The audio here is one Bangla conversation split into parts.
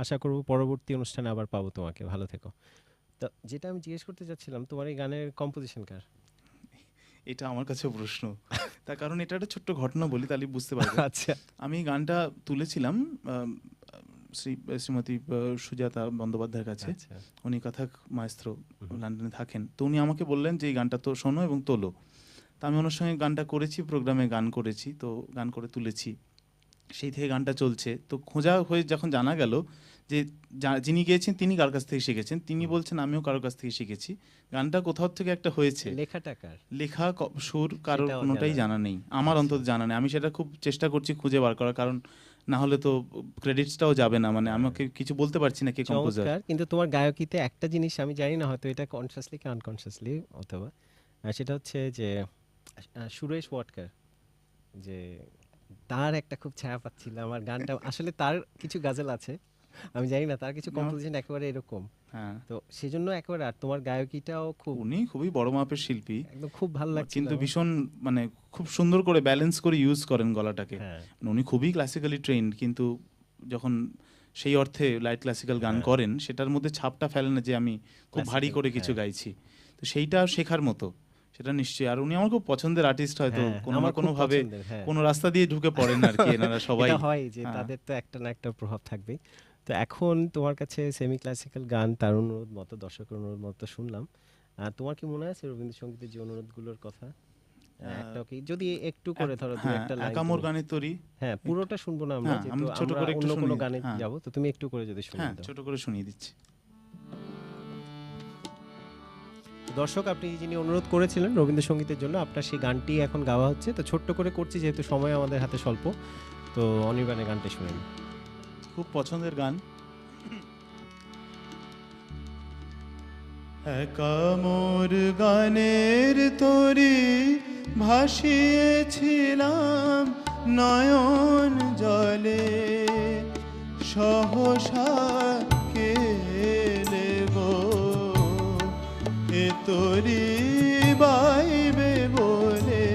আশা করব পরবর্তী অনুষ্ঠানে আবার পাবো তোমাকে। ভালো থেকো। তো যেটা আমি জিজ্ঞেস করতে চাচ্ছিলাম, তোমার এই গানের কম্পোজিশন কার? এটা আমার কাছেও প্রশ্ন। তার কারণ এটা একটা ছোট্ট ঘটনা বলি, তাহলে বুঝতে পারবে। আচ্ছা। আমি এই গানটা তুলেছিলাম আম, শ্রী শ্রীমতী সুজাতা বন্দ্যোপাধ্যায়ের কাছে। আচ্ছা। উনি কথাক মায়েস্ত্রো, হুম। লন্ডনে থাকেন। তো উনি আমাকে বললেন যে এই গানটা তো শোনো এবং তোলো। তা আমি ওনার সঙ্গে গানটা করেছি, প্রোগ্রামে গান করেছি, তো গান করে তুলেছি। সেই থেকে গানটা চলছে। তো খোঁজা হয়ে যখন জানা গেল যে যিনি গেয়েছেন তিনি কার কাছ থেকে শিখেছেন, তিনি হুম। বলছেন আমিও কারোর কাছ থেকে শিখেছি। গানটা কোথাও থেকে একটা হয়েছে, লেখাটা কার? লেখা সুর কারোর সেটাও কোনোটাই জানা নেই। জানা নেই, আমার আচ্ছা। অন্তত জানা নেই। আমি সেটা খুব চেষ্টা করছি খুঁজে বার করার, কারণ না হলে তো ক্রেডিটসটাও যাবে না, মানে হ্যাঁ। আমাকে কিছু বলতে পারছি না কে কম্পোজার। চমৎকার। কিন্তু তোমার গায়কিতে একটা জিনিস আমি জানি না, হয়তো এটা কনসিয়াসলি কি আনকনসিয়াসলি অথবা সেটা হচ্ছে যে সুরেশ ওয়াটকার, যে তার একটা খুব ছায়া পাচ্ছিলাম আমার গানটা। আসলে তার কিছু গাজল আছে, আমি জানি না, তার কিছু কম্পোজিশন একেবারে এরকম। হ্যাঁ, তো সেজন্য একেবারে, আর তোমার গায়কিটাও খুব উনি খুবই বড় মাপের শিল্পী, একদম খুব ভালো লাগছিল কিন্তু আমার। ভীষণ মানে খুব সুন্দর করে ব্যালেন্স করে ইউজ করেন গলাটাকে। হ্যাঁ। মানে উনি খুবই ক্লাসিক্যালি ট্রেন্ড, কিন্তু যখন সেই অর্থে লাইট ক্লাসিক্যাল গান হ্যাঁ। করেন, সেটার মধ্যে ছাপটা ফেলে না যে আমি খুব ভারী ক্লাসিক্যাল, করে কিছু হ্যাঁ। গাইছি। তো সেইটা শেখার মতো, সেটা নিশ্চয়ই। আর উনি আমার খুব পছন্দের আর্টিস্ট, হয়তো হ্যাঁ, কোনো না আমার খুব কোনোভাবে পছন্দের, হ্যাঁ। কোনো রাস্তা দিয়ে ঢুকে পড়েন আর কি এনারা সবাই। এটা হয় যে হ্যাঁ। তাদের তো একটা না একটা প্রভাব থাকবেই। তো এখন তোমার কাছে সেমি ক্লাসিক্যাল গান তার অনুরোধ মতো, দর্শকের অনুরোধ মতো শুনলাম। তোমার কি মনে আছে রবীন্দ্রসঙ্গীতের যে অনুরোধগুলোর কথা? আহ, একটাও কি যদি একটু করে ধরো দু হ্যাঁ, একটা লাইন একামোর তুমি। গানের তরি। হ্যাঁ, একটু, পুরোটা শুনবো না আমরা, হ্যাঁ, আমি যেহেতু ছোট আমরা করে একটু অন্য কোনো শুনিয়ে, গানে হ্যাঁ যাব। তো তুমি একটু করে যদি শুনিয়ে হ্যাঁ দাও। ছোট করে শুনিয়ে দিচ্ছি। দর্শক, আপনি যিনি অনুরোধ করেছিলেন রবীন্দ্রসঙ্গীতের জন্য, আপনার সেই গানটি এখন গাওয়া হচ্ছে। তো ছোট্ট করে করছি যেহেতু সময় আমাদের হাতে স্বল্প। তো অনির্বাণের গানটি শুনেন। খুব পছন্দের গান। একা মোর গানের তরি ভাসিয়েছিলাম নয়ন জলে, সহসা কেলে গো এ তরি বাইবে বলে,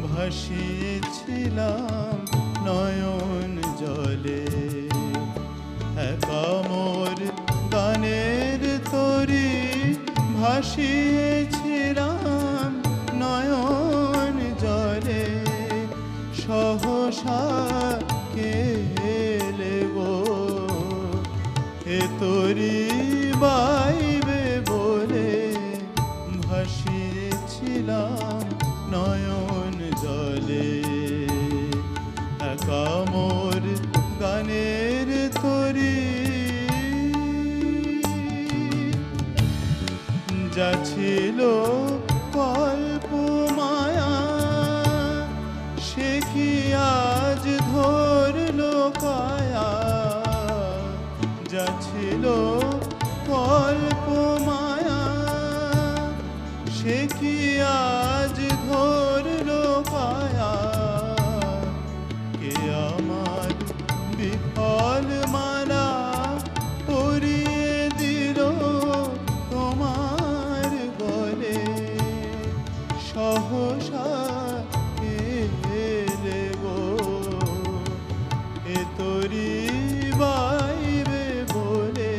ভাসিয়েছিলাম নয়ন জলে। একা মোর গানের তরি ভাসিয়েছিলাম নয়ন জলে, সহসা কেলে গো এ তরি বাইবে বলে, ভাসিয়েছিলাম নয়ন জলে। একা মোর গানের তরি যা ছিল কল্প মায়া, সে কি আজ ধরলো কায়া। যা ছিল কল্প মায়া, সে কি আজ ধরলো কায়া। কে আমার বিফল মালা পরিয়ে দিল তোমার গলে, সহসা এলে গো এ তরি বাইবে বলে,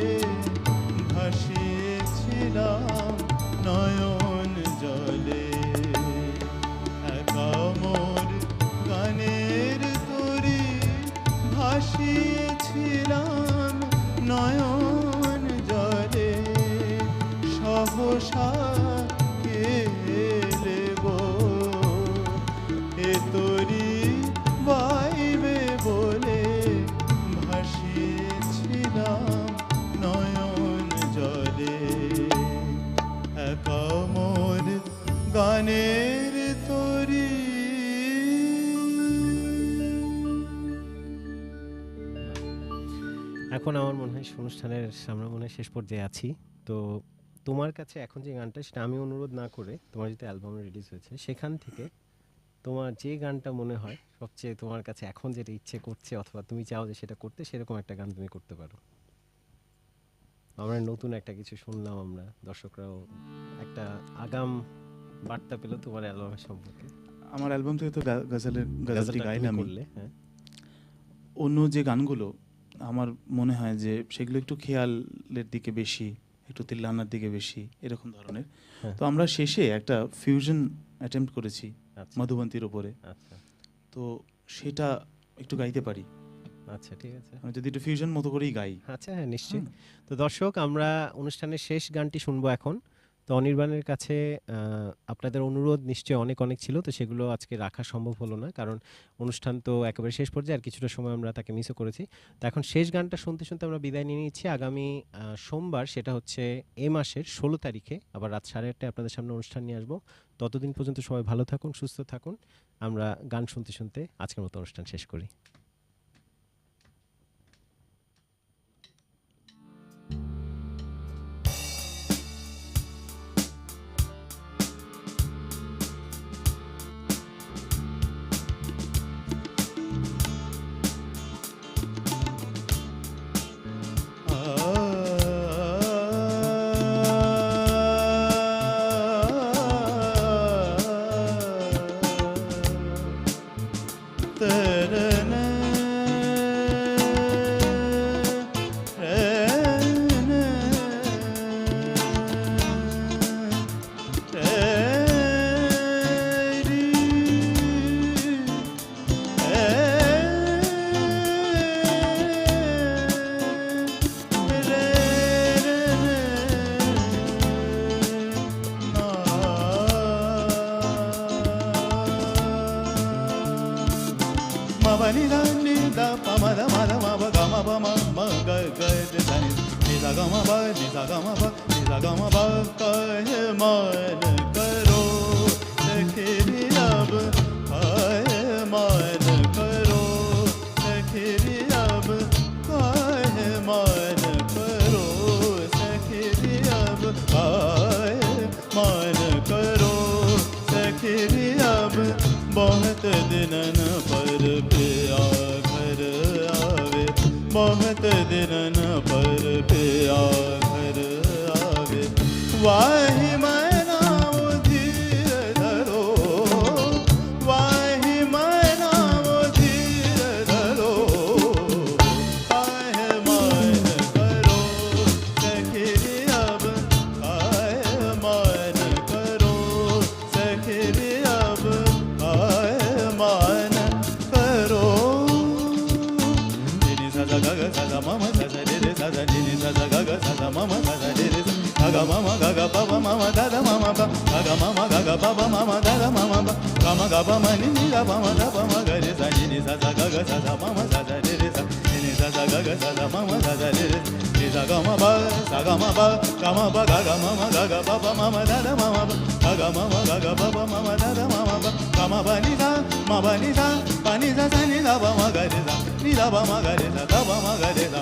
ভাসিয়েছিলাম নয়ন জলে। একা মোর গানের তরি ভাসিয়েছিলাম নয়ন জলে, সহসা কেলে গো এ তরি বাইবে বলে, ভাসিয়েছিলাম নয়ন জলে। একা মোর গানের তরি। এখন আমার মনে হয় অনুষ্ঠানের আমরা মনে হয় শেষ পর্যায়ে আছি। তো তোমার কাছে এখন যে গানটা, সেটা আমি অনুরোধ না করে তোমার যেটা অ্যালবামে রিলিজ হয়েছে সেখান থেকে তোমার যে গানটা মনে হয় সবচেয়ে তোমার কাছে এখন যেটা ইচ্ছে করছে, অথবা তুমি চাও যে সেটা করতে, সেরকম একটা গান তুমি করতে পারো। আমরা নতুন একটা কিছু শুনলাম, আমরা দর্শকরাও একটা আগাম বার্তা পেলো তোমার অ্যালবামের সম্পর্কে। আমার অ্যালবাম থেকে তো গজলটি গাজলটা তুমি গাইলামই। করলে, হ্যাঁ। অন্য যে গানগুলো আমার মনে হয় যে সেগুলো একটু খেয়ালের দিকে বেশি, একটু তিল্লানার দিকে বেশি, এরকম ধরনের। হ্যাঁ। তো আমরা শেষে একটা ফিউশন অ্যাটেম্প্ট করেছি আচ্ছা মধুবন্তীর ওপরে, আচ্ছা তো সেটা একটু গাইতে পারি, আচ্ছা, ঠিক আছে। আমি যদি একটু ফিউশন মতো করেই গাই। আচ্ছা, হ্যাঁ, নিশ্চয়ই। হুম। তো দর্শক, আমরা অনুষ্ঠানের শেষ গানটি শুনবো এখন। তো অনির্বাণের কাছে আপনাদের অনুরোধ নিশ্চয়ই অনেক অনেক ছিল, তো সেগুলো আজকে রাখা সম্ভব হলো না, কারণ অনুষ্ঠান তো একেবারে শেষ পর্যায়ে, আর কিছুটা সময় আমরা তাকে মিসও করেছি। তো এখন শেষ গানটা শুনতে শুনতে আমরা বিদায় নিয়ে নিচ্ছি। আগামী সোমবার, সেটা হচ্ছে এ মাসের 16 তারিখে, আবার রাত 8:30টায় আপনাদের সামনে অনুষ্ঠান নিয়ে আসবো। ততদিন পর্যন্ত সবাই ভালো থাকুন, সুস্থ থাকুন। আমরা গান শুনতে শুনতে আজকের মতো অনুষ্ঠান শেষ করি। बहुत दिनन पर पिया घर आवे, बहुत दिनन पर पिया घर आवे। वाहि मैना धीर धरो, वाहि मैना धीर धरो। काहे मान करो सखी अब, काहे मान करो सखी अब, काहे मान करो। नि सा सा गा गा सा सा म म सा सा रे रे सा सा नि नि सा सा गा गा सा सा म म सा सा रे रे सा गा म म गा गा प प म म दा दा म म प गा गा म म गा गा प प म म दा दा म म प गा म गा प म नि नि दा प म दा प म गा रे सा नि नि सा सा गा गा सा सा म म सा सा रे रे सा नि नि सा सा गा गा सा सा म म सा सा रे रे नि सा गा म प सा गा म प गा म प गा गा म म गा गा प प म म दा दा म म प गा गा म म गा गा प प म म दा दा म म प गा म प नि सा म प नि सा प नि सा सा नि दा प म गा रे सा नि दा प म गा रे सा दा प म गा रे सा